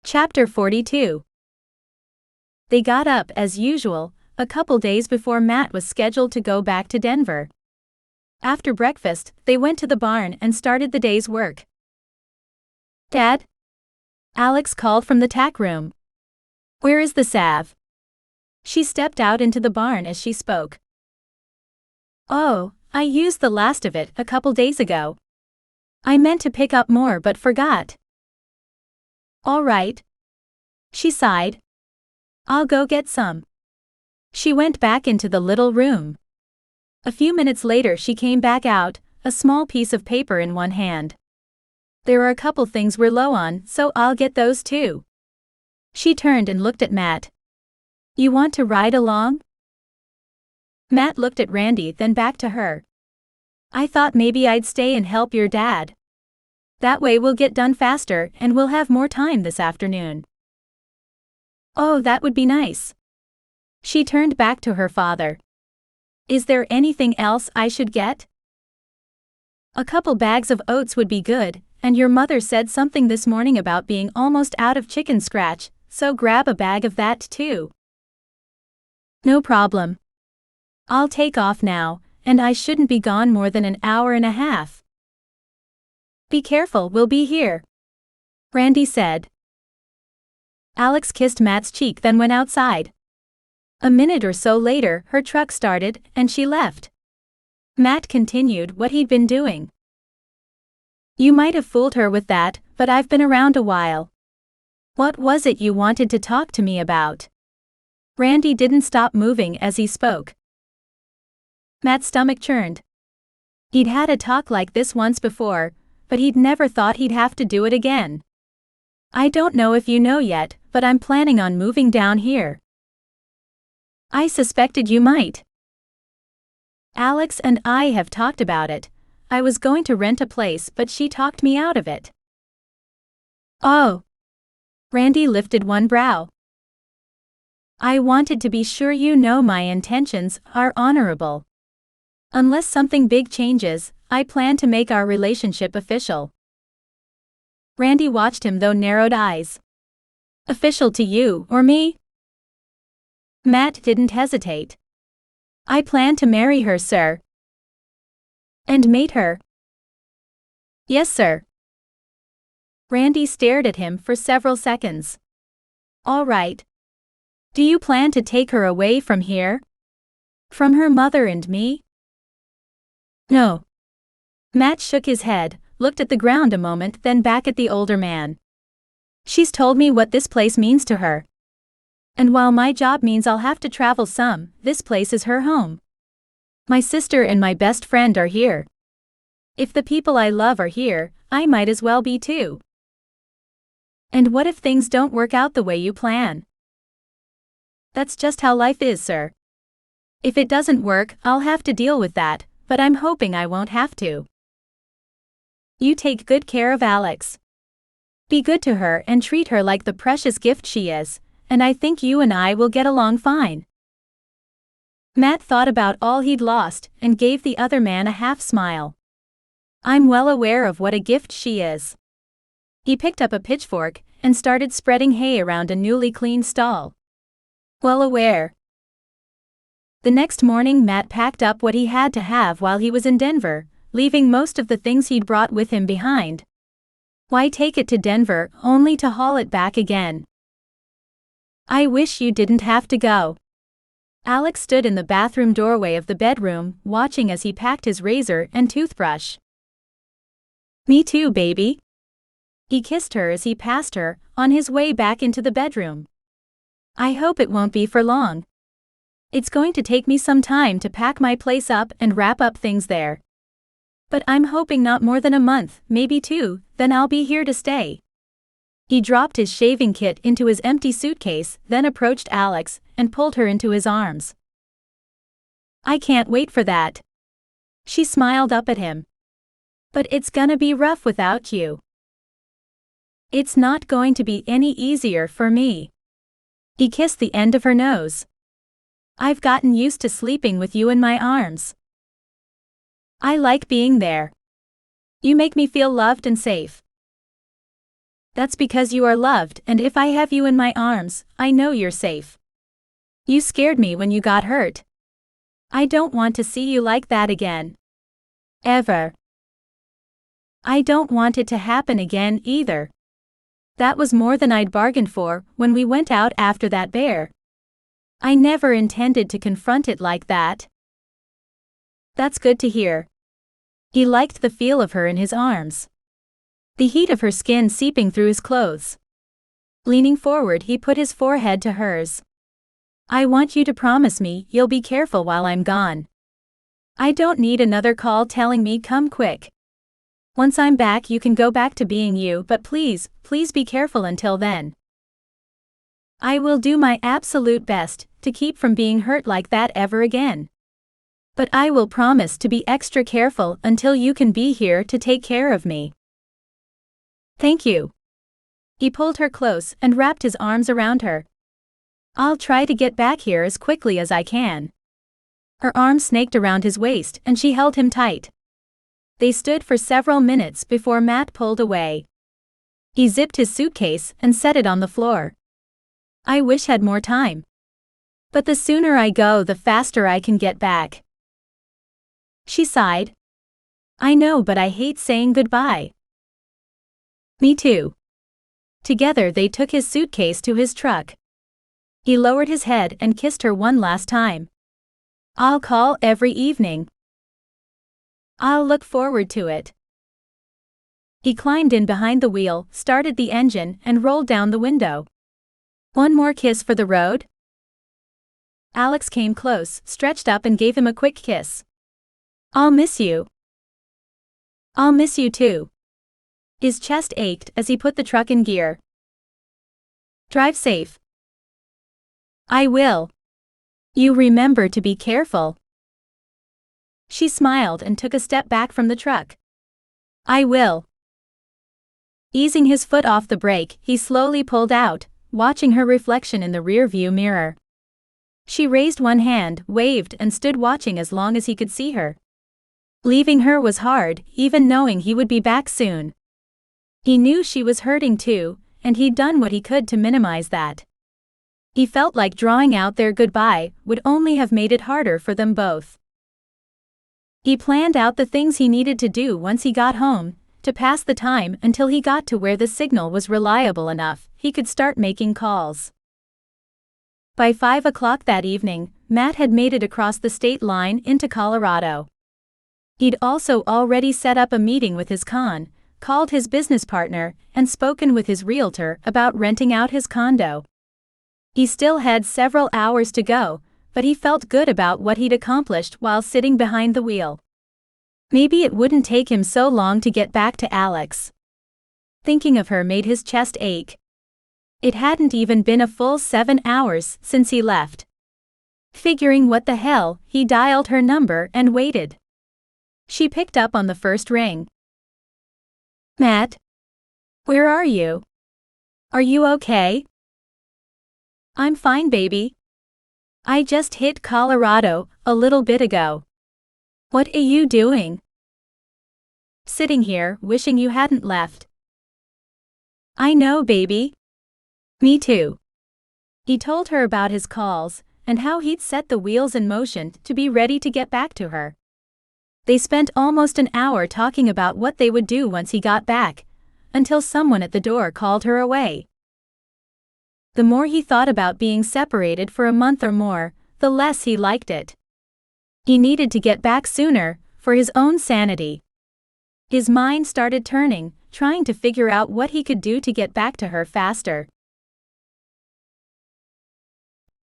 Chapter 42. They got up as usual, a couple days before Matt was scheduled to go back to Denver. After breakfast, they went to the barn and started the day's work. "Dad?" Alex called from the tack room. "Where is the salve?" She stepped out into the barn as she spoke. "Oh, I used the last of it a couple days ago. I meant to pick up more but forgot." "All right." She sighed. "I'll go get some." She went back into the little room. A few minutes later she came back out, a small piece of paper in one hand. "There are a couple things we're low on, so I'll get those too." She turned and looked at Matt. "You want to ride along?" Matt looked at Randy, then back to her. "I thought maybe I'd stay and help your dad. That way we'll get done faster and we'll have more time this afternoon." "Oh, that would be nice." She turned back to her father. "Is there anything else I should get?" "A couple bags of oats would be good, and your mother said something this morning about being almost out of chicken scratch, so grab a bag of that too." "No problem. I'll take off now, and I shouldn't be gone more than an hour and a half." "Be careful, we'll be here," Randy said. Alex kissed Matt's cheek, then went outside. A minute or so later, her truck started, and she left. Matt continued what he'd been doing. "You might have fooled her with that, but I've been around a while. What was it you wanted to talk to me about?" Randy didn't stop moving as he spoke. Matt's stomach churned. He'd had a talk like this once before, but he'd never thought he'd have to do it again. "I don't know if you know yet, but I'm planning on moving down here." "I suspected you might. Alex and I have talked about it. I was going to rent a place, but she talked me out of it." "Oh." Randy lifted one brow. "I wanted to be sure you know my intentions are honorable. Unless something big changes, I plan to make our relationship official." Randy watched him with narrowed eyes. "Official to you or me?" Matt didn't hesitate. "I plan to marry her, sir." "And mate her?" "Yes, sir." Randy stared at him for several seconds. "All right. Do you plan to take her away from here? From her mother and me?" "No." Matt shook his head, looked at the ground a moment, then back at the older man. "She's told me what this place means to her. And while my job means I'll have to travel some, this place is her home. My sister and my best friend are here. If the people I love are here, I might as well be too. And what if things don't work out the way you plan?" "That's just how life is, sir. If it doesn't work, I'll have to deal with that, but I'm hoping I won't have to. You take good care of Alex. Be good to her and treat her like the precious gift she is, and I think you and I will get along fine." Matt thought about all he'd lost and gave the other man a half smile. "I'm well aware of what a gift she is." He picked up a pitchfork and started spreading hay around a newly cleaned stall. "Well aware." The next morning Matt packed up what he had to have while he was in Denver, leaving most of the things he'd brought with him behind. Why take it to Denver only to haul it back again? "I wish you didn't have to go." Alex stood in the bathroom doorway of the bedroom, watching as he packed his razor and toothbrush. "Me too, baby." He kissed her as he passed her, on his way back into the bedroom. "I hope it won't be for long. It's going to take me some time to pack my place up and wrap up things there. But I'm hoping not more than a month, maybe 2, then I'll be here to stay." He dropped his shaving kit into his empty suitcase, then approached Alex and pulled her into his arms. "I can't wait for that." She smiled up at him. "But it's gonna be rough without you." "It's not going to be any easier for me." He kissed the end of her nose. "I've gotten used to sleeping with you in my arms. I like being there. You make me feel loved and safe." That's because you are loved, and if I have you in my arms, I know you're safe. You scared me when you got hurt. I don't want to see you like that again. Ever. I don't want it to happen again either. That was more than I'd bargained for when we went out after that bear. I never intended to confront it like that. That's good to hear. He liked the feel of her in his arms. The heat of her skin seeping through his clothes. Leaning forward, he put his forehead to hers. I want you to promise me you'll be careful while I'm gone. I don't need another call telling me come quick. Once I'm back you can go back to being you, but please, please be careful until then. I will do my absolute best to keep from being hurt like that ever again. But I will promise to be extra careful until you can be here to take care of me. Thank you. He pulled her close and wrapped his arms around her. I'll try to get back here as quickly as I can. Her arms snaked around his waist and she held him tight. They stood for several minutes before Matt pulled away. He zipped his suitcase and set it on the floor. I wish I had more time. But the sooner I go, the faster I can get back. She sighed. I know, but I hate saying goodbye. Me too. Together they took his suitcase to his truck. He lowered his head and kissed her one last time. I'll call every evening. I'll look forward to it. He climbed in behind the wheel, started the engine, and rolled down the window. One more kiss for the road? Alex came close, stretched up and gave him a quick kiss. I'll miss you. I'll miss you too. His chest ached as he put the truck in gear. Drive safe. I will. You remember to be careful. She smiled and took a step back from the truck. I will. Easing his foot off the brake, he slowly pulled out, watching her reflection in the rear-view mirror. She raised one hand, waved, and stood watching as long as he could see her. Leaving her was hard, even knowing he would be back soon. He knew she was hurting too, and he'd done what he could to minimize that. He felt like drawing out their goodbye would only have made it harder for them both. He planned out the things he needed to do once he got home, to pass the time until he got to where the signal was reliable enough he could start making calls. By 5 o'clock that evening, Matt had made it across the state line into Colorado. He'd also already set up a meeting with his called his business partner, and spoken with his realtor about renting out his condo. He still had several hours to go, but he felt good about what he'd accomplished while sitting behind the wheel. Maybe it wouldn't take him so long to get back to Alex. Thinking of her made his chest ache. It hadn't even been a full 7 hours since he left. Figuring what the hell, he dialed her number and waited. She picked up on the first ring. Matt? Where are you? Are you okay? I'm fine, baby. I just hit Colorado a little bit ago. What are you doing? Sitting here, wishing you hadn't left. I know, baby. Me too. He told her about his calls and how he'd set the wheels in motion to be ready to get back to her. They spent almost an hour talking about what they would do once he got back, until someone at the door called her away. The more he thought about being separated for a month or more, the less he liked it. He needed to get back sooner, for his own sanity. His mind started turning, trying to figure out what he could do to get back to her faster.